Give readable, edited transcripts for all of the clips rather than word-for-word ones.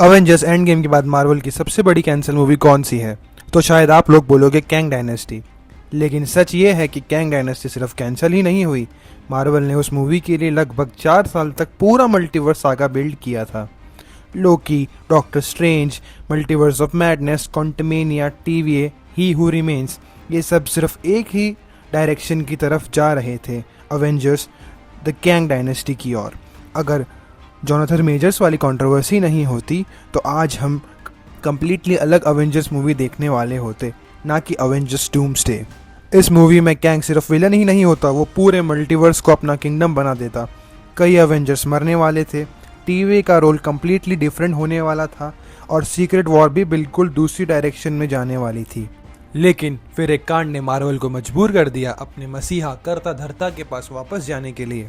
Avengers end game के बाद Marvel की सबसे बड़ी कैंसिल मूवी कौन सी है? तो शायद आप लोग बोलोगे कैंग डायनेस्टी। लेकिन सच ये है कि कैंग डायनेस्टी सिर्फ कैंसिल ही नहीं हुई, मार्वल ने उस मूवी के लिए लगभग 4 साल तक पूरा मल्टीवर्स सागा बिल्ड किया था। Loki, Doctor Strange, Multiverse of Madness, Quantumania, TVA, He Who Remains, ये सब सिर्फ एक ही डायरेक्शन की तरफ जा रहे थे, अवेंजर्स द कैंग डायनेस्टी की ओर। अगर जोनाथन मेजर्स वाली कंट्रोवर्सी नहीं होती तो आज हम कंप्लीटली अलग अवेंजर्स मूवी देखने वाले होते, ना कि अवेंजर्स डूम्सडे। इस मूवी में कैंग सिर्फ विलन ही नहीं होता, वो पूरे मल्टीवर्स को अपना किंगडम बना देता। कई अवेंजर्स मरने वाले थे, टीवी का रोल कंप्लीटली डिफरेंट होने वाला था और सीक्रेट वॉर भी बिल्कुल दूसरी डायरेक्शन में जाने वाली थी। लेकिन फिर एक कांड ने मार्वल को मजबूर कर दिया अपने मसीहा करता धरता के पास वापस जाने के लिए।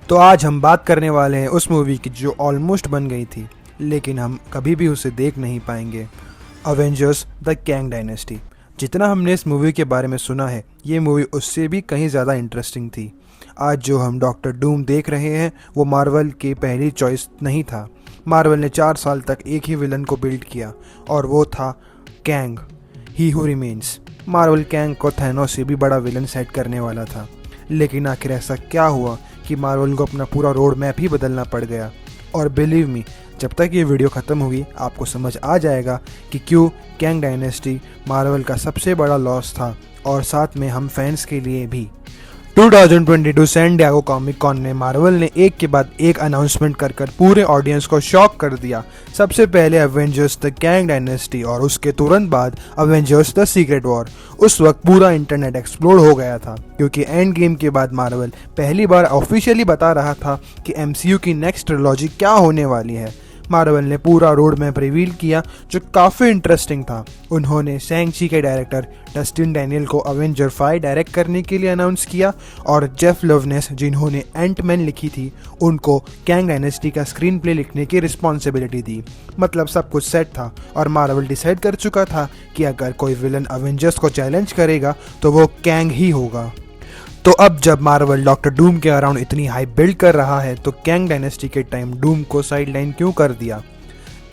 तो आज हम बात करने वाले हैं उस मूवी की जो ऑलमोस्ट बन गई थी, लेकिन हम कभी भी उसे देख नहीं पाएंगे, अवेंजर्स द कैंग डायनेस्टी। जितना हमने इस मूवी के बारे में सुना है, ये मूवी उससे भी कहीं ज़्यादा इंटरेस्टिंग थी। आज जो हम डॉक्टर डूम देख रहे हैं वो मार्वल की पहली चॉइस नहीं था। मार्वल ने 4 साल तक एक ही विलन को बिल्ड किया और वो था Kang, he Who remains. Marvel Kang को थैनोस से भी बड़ा विलन सेट करने वाला था, लेकिन आखिर ऐसा क्या हुआ कि मार्वल को अपना पूरा रोड मैप ही बदलना पड़ गया। और बिलीव मी, जब तक ये वीडियो ख़त्म होगी आपको समझ आ जाएगा कि क्यों कैंग डायनेस्टी मार्वल का सबसे बड़ा लॉस था, और साथ में हम फैंस के लिए भी। 2022 सैन डिएगो कॉमिक कॉन में मार्वल ने एक के बाद एक अनाउंसमेंट कर पूरे ऑडियंस को शॉक कर दिया। सबसे पहले अवेंजर्स द कैंग डायनेस्टी और उसके तुरंत बाद अवेंजर्स द सीक्रेट वॉर। उस वक्त पूरा इंटरनेट एक्सप्लोड हो गया था, क्योंकि एंड गेम के बाद मार्वल पहली बार ऑफिशियली बता रहा था कि MCU की नेक्स्ट ट्रिलॉजी क्या होने वाली है। मार्वल ने पूरा रोड मैप रिवील किया जो काफ़ी इंटरेस्टिंग था। उन्होंने शैंग-ची के डायरेक्टर डस्टिन डैनियल को अवेंजर 5 डायरेक्ट करने के लिए अनाउंस किया, और जेफ लवनेस जिन्होंने एंटमैन लिखी थी उनको कैंग डायनेस्टी का स्क्रीन प्ले लिखने की रिस्पॉन्सिबिलिटी दी। मतलब सब कुछ सेट था और मार्वल डिसाइड कर चुका था कि अगर कोई विलन अवेंजर्स को चैलेंज करेगा तो वो कैंग ही होगा। तो अब जब मार्वल डॉक्टर डूम के अराउंड इतनी हाइप बिल्ड कर रहा है तो कैंग डायनेस्टी के टाइम डूम को साइडलाइन क्यों कर दिया?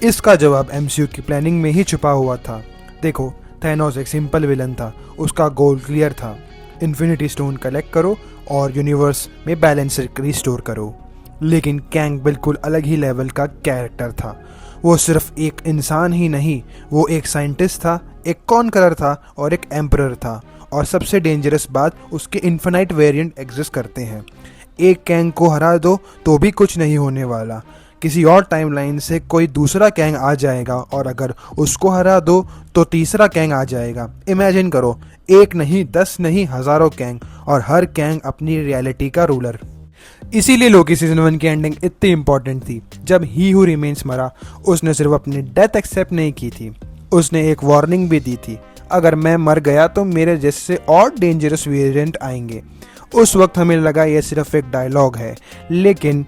इसका जवाब MCU की प्लानिंग में ही छुपा हुआ था। देखो, थैनोस एक सिंपल विलन था, उसका गोल क्लियर था, इन्फिनिटी स्टोन कलेक्ट करो और यूनिवर्स में बैलेंस रिस्टोर करो। लेकिन कैंग बिल्कुल अलग ही लेवल का कैरेक्टर था। वो सिर्फ एक इंसान ही नहीं, वो एक साइंटिस्ट था, एक कॉन्करर था और एक एम्परर था। और सबसे डेंजरस बात, उसके इन्फिनाइट वेरिएंट एग्जिस्ट करते हैं। एक कैंग को हरा दो तो भी कुछ नहीं होने वाला, किसी और टाइमलाइन से कोई दूसरा कैंग आ जाएगा, और अगर उसको हरा दो तो तीसरा कैंग आ जाएगा। इमेजिन करो, एक नहीं, 10 नहीं, हज़ारों कैंग, और हर कैंग अपनी रियलिटी का रूलर। इसीलिए लोकी सीजन 1 की एंडिंग इतनी इंपॉर्टेंट थी। जब ही हू रिमेन्स मरा, उसने सिर्फ अपनी डेथ एक्सेप्ट नहीं की थी, उसने एक वार्निंग भी दी थी, अगर मैं मर गया तो मेरे जैसे और डेंजरस वेरिएंट आएंगे। उस वक्त हमें लगा ये सिर्फ एक डायलॉग है, लेकिन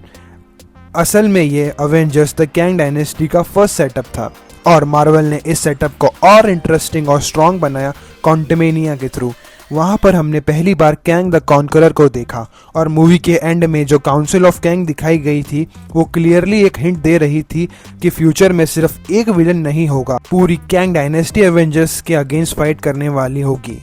असल में ये अवेंजर्स द कैंग डायनेस्टी का फर्स्ट सेटअप था, और मार्वल ने इस सेटअप को और इंटरेस्टिंग और स्ट्रॉन्ग बनाया क्वांटमेनिया के थ्रू। वहाँ पर हमने पहली बार कैंग द कॉन्करर को देखा, और मूवी के एंड में जो काउंसिल ऑफ कैंग दिखाई गई थी वो क्लियरली एक हिंट दे रही थी कि फ्यूचर में सिर्फ एक विलन नहीं होगा, पूरी कैंग डायनेस्टी एवेंजर्स के अगेंस्ट फाइट करने वाली होगी।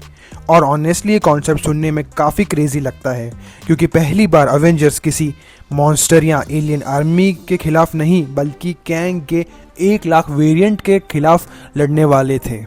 और ऑनेस्टली ये कॉन्सेप्ट सुनने में काफ़ी क्रेजी लगता है, क्योंकि पहली बार अवेंजर्स किसी मॉन्स्टर या एलियन आर्मी के खिलाफ नहीं, बल्कि कैंग के 1 लाख वेरिएंट के खिलाफ लड़ने वाले थे।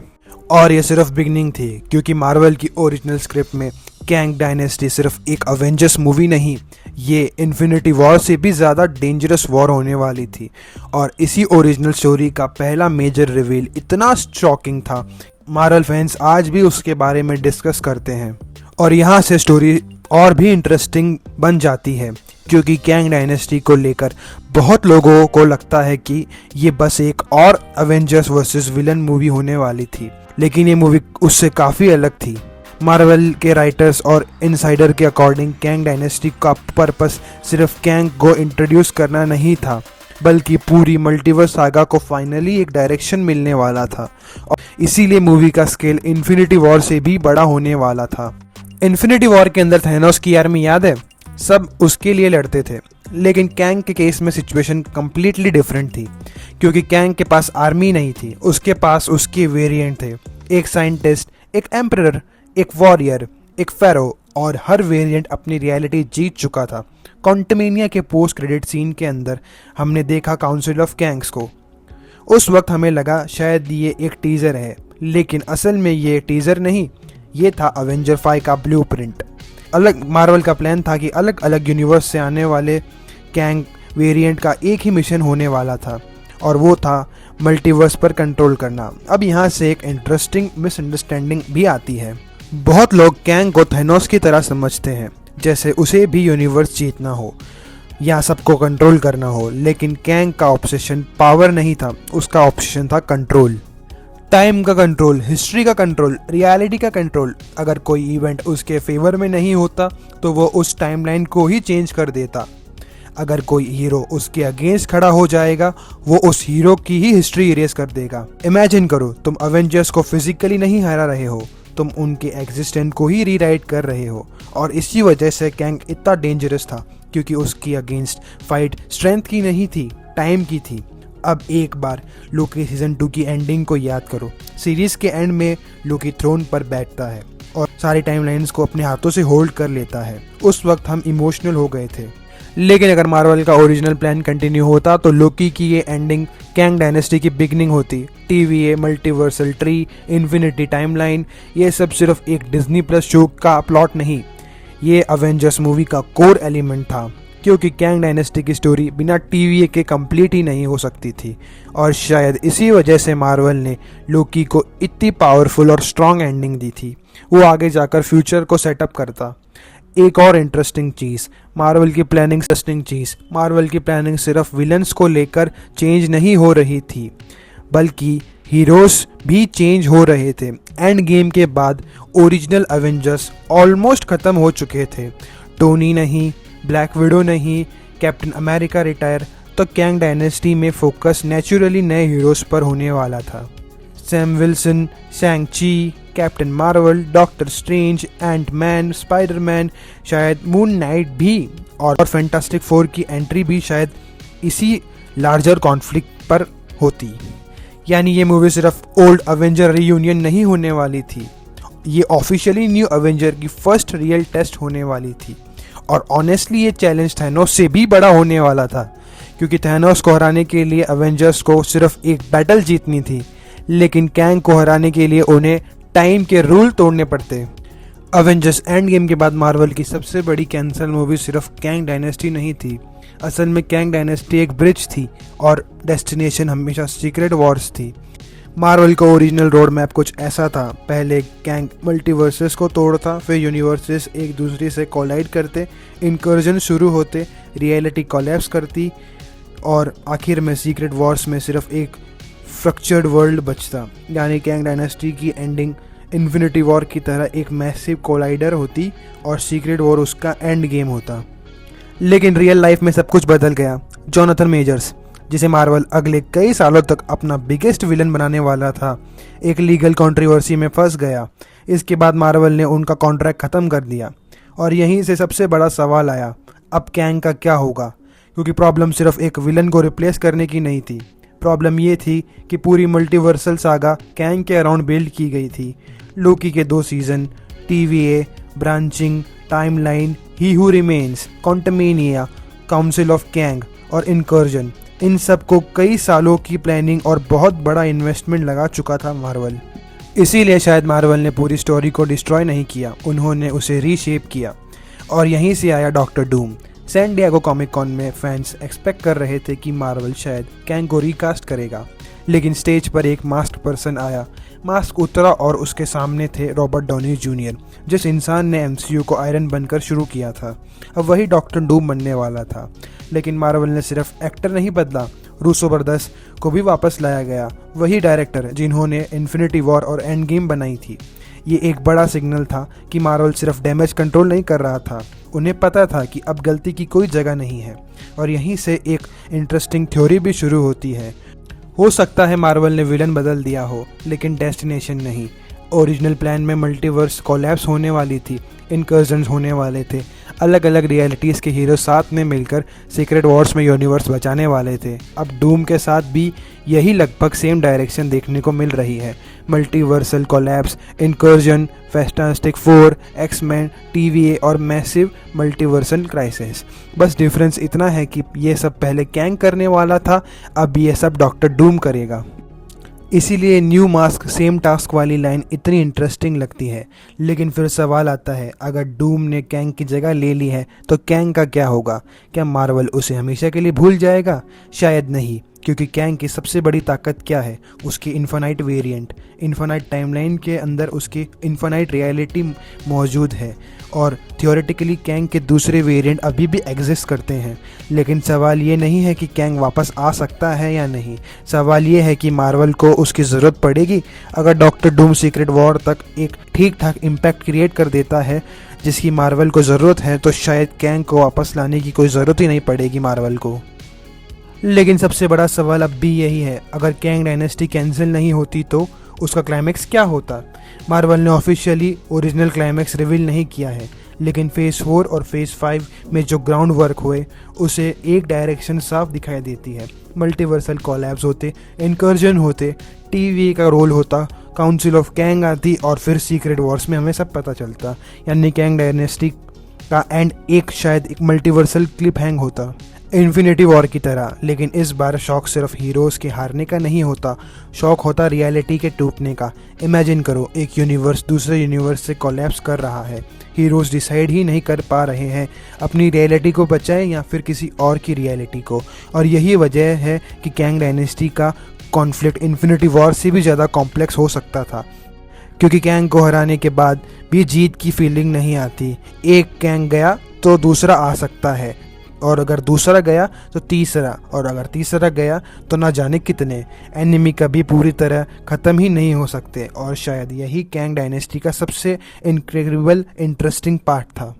और ये सिर्फ बिगनिंग थी, क्योंकि मार्वल की ओरिजिनल स्क्रिप्ट में कैंग डायनेस्टी सिर्फ एक अवेंजर्स मूवी नहीं, ये इन्फिनिटी वॉर से भी ज़्यादा डेंजरस वॉर होने वाली थी। और इसी ओरिजिनल स्टोरी का पहला मेजर रिवील इतना शॉकिंग था, मार्वल फैंस आज भी उसके बारे में डिस्कस करते हैं। और यहाँ से स्टोरी और भी इंटरेस्टिंग बन जाती है, क्योंकि कैंग डायनेस्टी को लेकर बहुत लोगों को लगता है कि ये बस एक और अवेंजर्स वर्सेस विलन मूवी होने वाली थी, लेकिन ये मूवी उससे काफ़ी अलग थी। मार्वल के राइटर्स और इनसाइडर के अकॉर्डिंग कैंग डायनेस्टी का पर्पस सिर्फ कैंग को इंट्रोड्यूस करना नहीं था, बल्कि पूरी मल्टीवर्स सागा को फाइनली एक डायरेक्शन मिलने वाला था। और इसीलिए मूवी का स्केल इन्फिनिटी वॉर से भी बड़ा होने वाला था। इन्फिनिटी वॉर के अंदर थैनोस की आर्मी याद है, सब उसके लिए लड़ते थे, लेकिन कैंग के केस में सिचुएशन कम्प्लीटली डिफरेंट थी, क्योंकि कैंग के पास आर्मी नहीं थी, उसके पास उसके वेरिएंट थे। एक साइंटिस्ट, एक एम्परर, एक वॉरियर, एक फेरो, और हर वेरिएंट अपनी रियलिटी जीत चुका था। क्वांटमेनिया के पोस्ट क्रेडिट सीन के अंदर हमने देखा काउंसिल ऑफ कैंग्स को। उस वक्त हमें लगा शायद ये एक टीज़र है, लेकिन असल में ये टीज़र नहीं, ये था अवेंजर 5 का ब्लूप्रिंट। अलग मार्वल का प्लान था कि अलग अलग यूनिवर्स से आने वाले कैंग वेरिएंट का एक ही मिशन होने वाला था, और वो था मल्टीवर्स पर कंट्रोल करना। अब यहाँ से एक इंटरेस्टिंग मिसअंडरस्टैंडिंग भी आती है। बहुत लोग कैंग को थैनोस की तरह समझते हैं, जैसे उसे भी यूनिवर्स जीतना हो या सबको कंट्रोल करना हो, लेकिन कैंग का ऑब्सेशन पावर नहीं था, उसका ऑब्सेशन था कंट्रोल। टाइम का कंट्रोल, हिस्ट्री का कंट्रोल, रियलिटी का कंट्रोल। अगर कोई इवेंट उसके फेवर में नहीं होता तो वो उस टाइमलाइन को ही चेंज कर देता। अगर कोई हीरो उसके अगेंस्ट खड़ा हो जाएगा, वो उस हीरो की ही हिस्ट्री इरेज कर देगा। इमेजिन करो, तुम अवेंजर्स को फिजिकली नहीं हरा रहे हो, तुम उनके एग्जिस्टेंस को ही रीराइट कर रहे हो। और इसी वजह से कैंग इतना डेंजरस था, क्योंकि उसकी अगेंस्ट फाइट स्ट्रेंथ की नहीं थी, टाइम की थी। अब एक बार लोकी सीजन 2 की एंडिंग को याद करो। सीरीज के एंड में लोकी थ्रोन पर बैठता है और सारी टाइमलाइंस को अपने हाथों से होल्ड कर लेता है। उस वक्त हम इमोशनल हो गए थे। लेकिन अगर मार्वल का ओरिजिनल प्लान कंटिन्यू होता तो लोकी की ये एंडिंग कैंग डायनेस्टी की बिगनिंग होती। TVA, multiversal tree, infinity timeline, ये सब सिर्फ एक डिज्नी प्लस शो का प्लॉट नहीं, ये अवेंजर्स मूवी का कोर एलिमेंट था। क्योंकि कैंग डायनेस्टी की स्टोरी बिना TVA के कंप्लीट ही नहीं हो सकती थी, और शायद इसी वजह से मार्वल ने लोकी को इतनी पावरफुल और स्ट्रॉन्ग एंडिंग दी थी। वो आगे जाकर फ्यूचर को सेटअप करता। एक और इंटरेस्टिंग चीज़, मार्वल की प्लानिंग सिर्फ विलन्स को लेकर चेंज नहीं हो रही थी, बल्कि हीरोज भी चेंज हो रहे थे। एंड गेम के बाद ओरिजिनल अवेंजर्स ऑलमोस्ट ख़त्म हो चुके थे। टोनी नहीं, ब्लैक विडो नहीं, कैप्टन अमेरिका रिटायर, तो कैंग डायनेस्टी में फोकस नेचुरली नए हीरोज पर होने वाला था। Sam Wilson, Shang Chi, Captain Marvel, Doctor Strange, Antman, Spiderman, शायद मून नाइट भी, और फैंटास्टिक फोर की एंट्री भी शायद इसी लार्जर कॉन्फ्लिक्ट पर होती। यानी ये मूवी सिर्फ ओल्ड अवेंजर रियूनियन नहीं होने वाली थी, ये ऑफिशियली न्यू अवेंजर की फर्स्ट रियल टेस्ट होने वाली थी। और ऑनेस्टली ये चैलेंज थैनोस से भी बड़ा होने वाला था, क्योंकि थैनोस को हराने के लिए अवेंजर्स को सिर्फ एक बैटल जीतनी थी, लेकिन कैंग को हराने के लिए उन्हें टाइम के रूल तोड़ने पड़ते। अवेंजर्स एंड गेम के बाद मार्वल की सबसे बड़ी कैंसल मूवी सिर्फ कैंग डायनेस्टी नहीं थी। असल में कैंग डायनेस्टी एक ब्रिज थी और डेस्टिनेशन हमेशा सीक्रेट वॉर्स थी। मार्वल का ओरिजिनल रोड मैप कुछ ऐसा था। पहले कैंग मल्टीवर्सेस को तोड़ता, फिर यूनिवर्सेस एक दूसरे से कोलाइड करते, इनकर्जन शुरू होते, रियलिटी कोलैप्स करती, और आखिर में सीक्रेट वॉर्स में सिर्फ एक फ्रैक्चर्ड वर्ल्ड बचता। यानी कैंग डायनेस्टी की एंडिंग इन्फिनिटी वॉर की तरह एक मैसिव कोलाइडर होती और सीक्रेट वॉर उसका एंड गेम होता। लेकिन रियल लाइफ में सब कुछ बदल गया। जोनाथन मेजर्स, जिसे मार्वल अगले कई सालों तक अपना बिगेस्ट विलन बनाने वाला था, एक लीगल कंट्रोवर्सी में फंस गया। इसके बाद मार्वल ने उनका कॉन्ट्रैक्ट ख़त्म कर दिया, और यहीं से सबसे बड़ा सवाल आया, अब कैंग का क्या होगा? क्योंकि प्रॉब्लम सिर्फ एक विलन को रिप्लेस करने की नहीं थी, प्रॉब्लम ये थी कि पूरी मल्टीवर्सल सागा कैंग के अराउंड बिल्ड की गई थी। लोकी के 2 season, TVA, branching, timeline, he Who remains, Quantumania, council of Kang और इनकर्जन, इन सब को कई सालों की प्लानिंग और बहुत बड़ा इन्वेस्टमेंट लगा चुका था मार्वल। इसीलिए शायद मार्वल ने पूरी स्टोरी को डिस्ट्रॉय नहीं किया, उन्होंने उसे रीशेप किया, और यहीं से आया Doctor Doom. San Diego Comic Con में फैंस एक्सपेक्ट कर रहे थे कि मार्वल शायद कैंग को रिकास्ट करेगा, लेकिन स्टेज पर एक मास्क पर्सन आया। मास्क उतरा और उसके सामने थे रॉबर्ट डॉनी जूनियर, जिस इंसान ने MCU को आयरन बनकर शुरू किया था। अब वही डॉक्टर डूम बनने वाला था। लेकिन मार्वल ने सिर्फ एक्टर नहीं बदला, रूसो ब्रदर्स को भी वापस लाया गया, वही डायरेक्टर जिन्होंने इन्फिनिटी वॉर और एंड गेम बनाई थी। ये एक बड़ा सिग्नल था कि मार्वल सिर्फ डैमेज कंट्रोल नहीं कर रहा था, उन्हें पता था कि अब गलती की कोई जगह नहीं है। और यहीं से एक इंटरेस्टिंग थ्योरी भी शुरू होती है। हो सकता है मार्वल ने विलन बदल दिया हो, लेकिन डेस्टिनेशन नहीं। ओरिजिनल प्लान में मल्टीवर्स कोलैप्स होने वाली थी, इनकर्जन्स होने वाले थे। अलग अलग रियलिटीज़ के हीरो साथ में मिलकर सीक्रेट वॉर्स में यूनिवर्स बचाने वाले थे। अब डूम के साथ भी यही लगभग सेम डायरेक्शन देखने को मिल रही है। Multiversal collapse, incursion, Fantastic Four, X Men, TVA और मैसिव मल्टीवर्सल क्राइसिस। बस डिफरेंस इतना है कि ये सब पहले कैंग करने वाला था, अब ये सब डॉक्टर डूम करेगा। इसीलिए न्यू मास्क सेम टास्क वाली लाइन इतनी इंटरेस्टिंग लगती है। लेकिन फिर सवाल आता है, अगर डूम ने कैंग की जगह ले ली है तो कैंग का क्या होगा? क्या मार्वल उसे हमेशा के लिए भूल जाएगा? शायद नहीं, क्योंकि कैंग की सबसे बड़ी ताकत क्या है? उसकी इन्फिनाइट वेरिएंट। इन्फिनाइट टाइमलाइन के अंदर उसकी इन्फिनाइट रियलिटी मौजूद है और थियोरेटिकली कैंग के दूसरे वेरिएंट अभी भी एग्जिस्ट करते हैं। लेकिन सवाल ये नहीं है कि कैंग वापस आ सकता है या नहीं, सवाल ये है कि मार्वल को उसकी ज़रूरत पड़ेगी। अगर डॉक्टर डूम सीक्रेट वॉर तक एक ठीक ठाक इम्पैक्ट क्रिएट कर देता है जिसकी मार्वल को ज़रूरत है, तो शायद कैंग को वापस लाने की कोई ज़रूरत ही नहीं पड़ेगी मार्वल को। लेकिन सबसे बड़ा सवाल अब भी यही है, अगर कैंग डायनेस्टी कैंसिल नहीं होती तो उसका क्लाइमैक्स क्या होता? मार्वल ने ऑफिशियली ओरिजिनल क्लाइमैक्स रिवील नहीं किया है, लेकिन फेज़ 4 और फेज़ 5 में जो ग्राउंड वर्क हुए उसे एक डायरेक्शन साफ दिखाई देती है। मल्टीवर्सल कोलैप्स होते, इनकर्जन होते, TVA का रोल होता, काउंसिल ऑफ कैंग आती और फिर सीक्रेट वॉर्स में हमें सब पता चलता। यानी कैंग डायनेस्टी का एंड शायद एक मल्टीवर्सल क्लिप हैंग होता, इन्फिनिटी वॉर की तरह। लेकिन इस बार शौक सिर्फ हीरोज़ के हारने का नहीं होता, शौक होता रियलिटी के टूटने का। इमेजिन करो, एक यूनिवर्स दूसरे यूनिवर्स से कोलैप्स कर रहा है, हीरोज़ डिसाइड ही नहीं कर पा रहे हैं अपनी रियलिटी को बचाएं या फिर किसी और की रियलिटी को। और यही वजह है कि कैंग डायनेस्टी का कॉन्फ्लिक्ट इन्फिनिटी वॉर से भी ज़्यादा कॉम्प्लेक्स हो सकता था, क्योंकि कैंग को हराने के बाद भी जीत की फीलिंग नहीं आती। एक कैंग गया तो दूसरा आ सकता है, और अगर दूसरा गया तो तीसरा, और अगर तीसरा गया तो ना जाने कितने। एनिमी कभी पूरी तरह ख़त्म ही नहीं हो सकते, और शायद यही कैंग डायनेस्टी का सबसे इनक्रेडिबल इंटरेस्टिंग पार्ट था।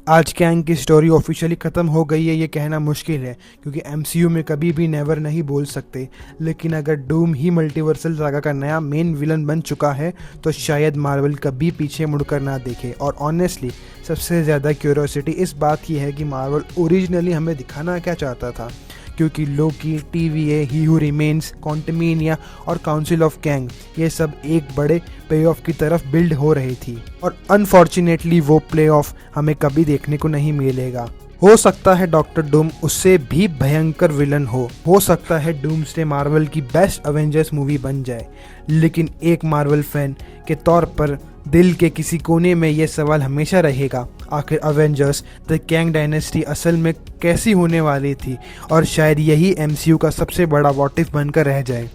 आज कैंग की स्टोरी ऑफिशियली ख़त्म हो गई है ये कहना मुश्किल है, क्योंकि MCU में कभी भी नेवर नहीं बोल सकते। लेकिन अगर डूम ही मल्टीवर्सल सागा का नया मेन विलन बन चुका है तो शायद मार्वल कभी पीछे मुड़कर ना देखे। और ऑनेस्टली सबसे ज़्यादा क्यूरियोसिटी इस बात की है कि मार्वल ओरिजिनली हमें दिखाना क्या चाहता था, क्योंकि लोकी, TVA, he Who remains, Quantumania और काउंसिल ऑफ कैंग ये सब एक बड़े प्ले ऑफ की तरफ बिल्ड हो रही थी, और अनफॉर्चुनेटली वो प्ले ऑफ हमें कभी देखने को नहीं मिलेगा। हो सकता है डॉक्टर डूम उससे भी भयंकर विलन हो सकता है डूम्सडे मार्वल की बेस्ट अवेंजर्स मूवी बन जाए। लेकिन एक मार्वल फैन के तौर पर दिल के किसी कोने में ये सवाल हमेशा रहेगा, आखिर अवेंजर्स द कैंग डायनेस्टी असल में कैसी होने वाली थी? और शायद यही MCU का सबसे बड़ा व्हाट इफ बनकर रह जाए।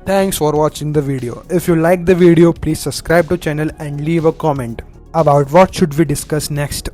Thanks for watching the video. If you like the video, please subscribe to channel and leave a comment about what should we discuss next.